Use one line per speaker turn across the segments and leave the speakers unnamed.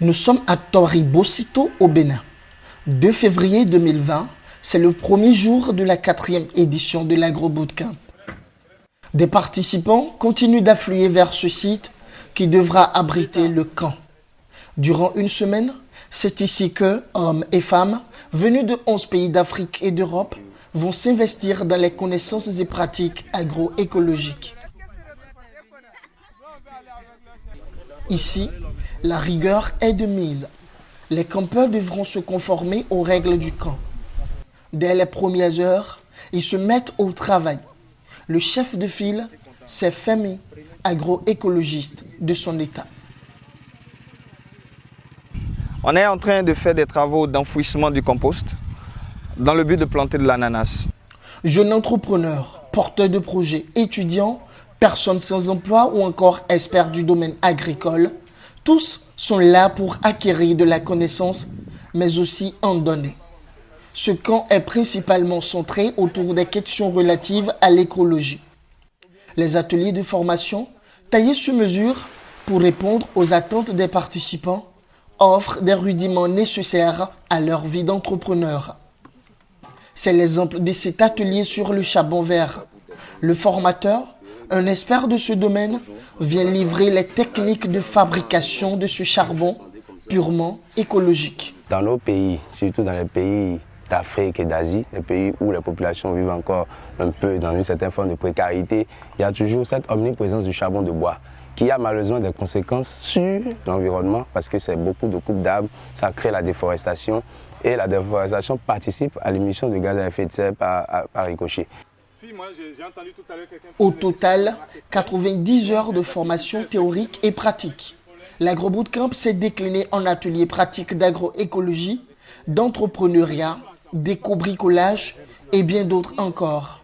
Nous sommes à Tori-Bosito au Bénin. 2 février 2020, c'est le premier jour de la 4e édition de l'Agro-Bootcamp. Des participants continuent d'affluer vers ce site qui devra abriter le camp. Durant une semaine, c'est ici que hommes et femmes venus de 11 pays d'Afrique et d'Europe vont s'investir dans les connaissances et pratiques agroécologiques. Ici, la rigueur est de mise. Les campeurs devront se conformer aux règles du camp. Dès les premières heures, ils se mettent au travail. Le chef de file, c'est Femi, agroécologiste de son état.
On est en train de faire des travaux d'enfouissement du compost dans le but de planter de l'ananas.
Jeunes entrepreneurs, porteurs de projets, étudiants, personnes sans emploi ou encore experts du domaine agricole, tous sont là pour acquérir de la connaissance, mais aussi en donner. Ce camp est principalement centré autour des questions relatives à l'écologie. Les ateliers de formation, taillés sur mesure pour répondre aux attentes des participants, offrent des rudiments nécessaires à leur vie d'entrepreneur. C'est l'exemple de cet atelier sur le charbon vert. Le formateur, un expert de ce domaine, vient livrer les techniques de fabrication de ce charbon purement écologique.
Dans nos pays, surtout dans les pays d'Afrique et d'Asie, les pays où les populations vivent encore un peu dans une certaine forme de précarité, il y a toujours cette omniprésence du charbon de bois qui a malheureusement des conséquences sur l'environnement parce que c'est beaucoup de coupes d'arbres, ça crée la déforestation et la déforestation participe à l'émission de gaz à effet de serre par ricochet.
Au total, 90 heures de formation théorique et pratique. L'Agro-Bootcamp s'est décliné en ateliers pratiques d'agroécologie, d'entrepreneuriat, d'éco-bricolage et bien d'autres encore.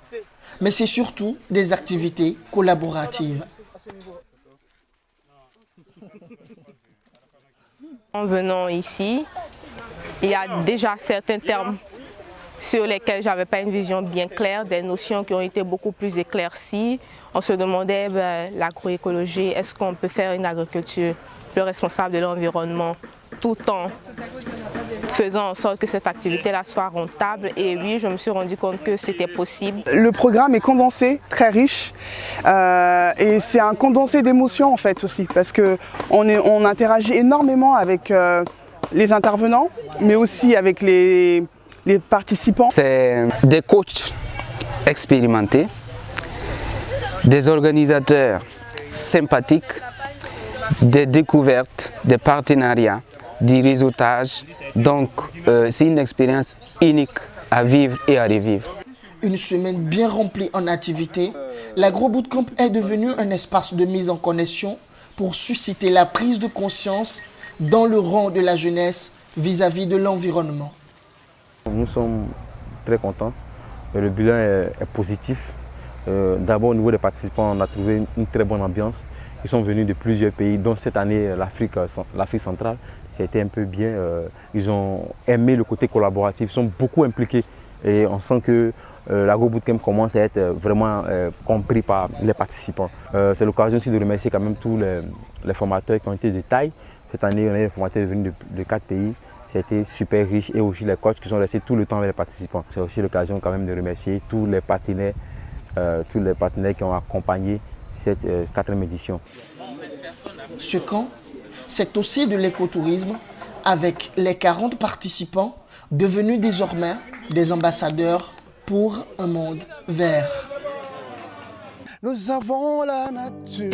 Mais c'est surtout des activités collaboratives.
En venant ici, il y a déjà certains termes sur lesquels je n'avais pas une vision bien claire, des notions qui ont été beaucoup plus éclaircies. On se demandait, l'agroécologie, est-ce qu'on peut faire une agriculture plus responsable de l'environnement tout en faisant en sorte que cette activité-là soit rentable. Et oui, je me suis rendu compte que c'était possible.
Le programme est condensé, très riche, et c'est un condensé d'émotions en fait aussi, parce qu'on interagit énormément avec les intervenants, mais aussi avec les participants.
C'est des coachs expérimentés, des organisateurs sympathiques, des découvertes, des partenariats, du réseautage. Donc c'est une expérience unique à vivre et à revivre.
Une semaine bien remplie en activités, l'Agro-Bootcamp est devenu un espace de mise en connexion pour susciter la prise de conscience dans le rang de la jeunesse vis-à-vis de l'environnement.
Nous sommes très contents. Le bilan est positif. D'abord au niveau des participants, on a trouvé une très bonne ambiance. Ils sont venus de plusieurs pays, dont cette année l'Afrique centrale. Ça a été un peu bien. Ils ont aimé le côté collaboratif, ils sont beaucoup impliqués. Et on sent que l'Agro-Bootcamp commence à être vraiment compris par les participants. C'est l'occasion aussi de remercier quand même tous les formateurs qui ont été de taille. Cette année, on a des formateurs venus de 4 pays. C'était super riche et aussi les coachs qui sont restés tout le temps avec les participants. C'est aussi l'occasion quand même de remercier tous les partenaires qui ont accompagné cette 4e édition.
Ce camp, c'est aussi de l'écotourisme avec les 40 participants devenus désormais des ambassadeurs pour un monde vert.
Nous avons la nature,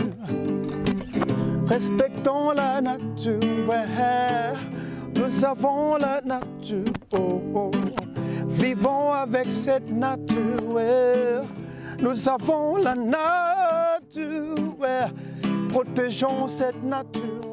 respectons la nature, ouais. Nous avons la nature, oh, oh. Vivons avec cette nature, ouais. Nous avons la nature, ouais. Protégeons cette nature.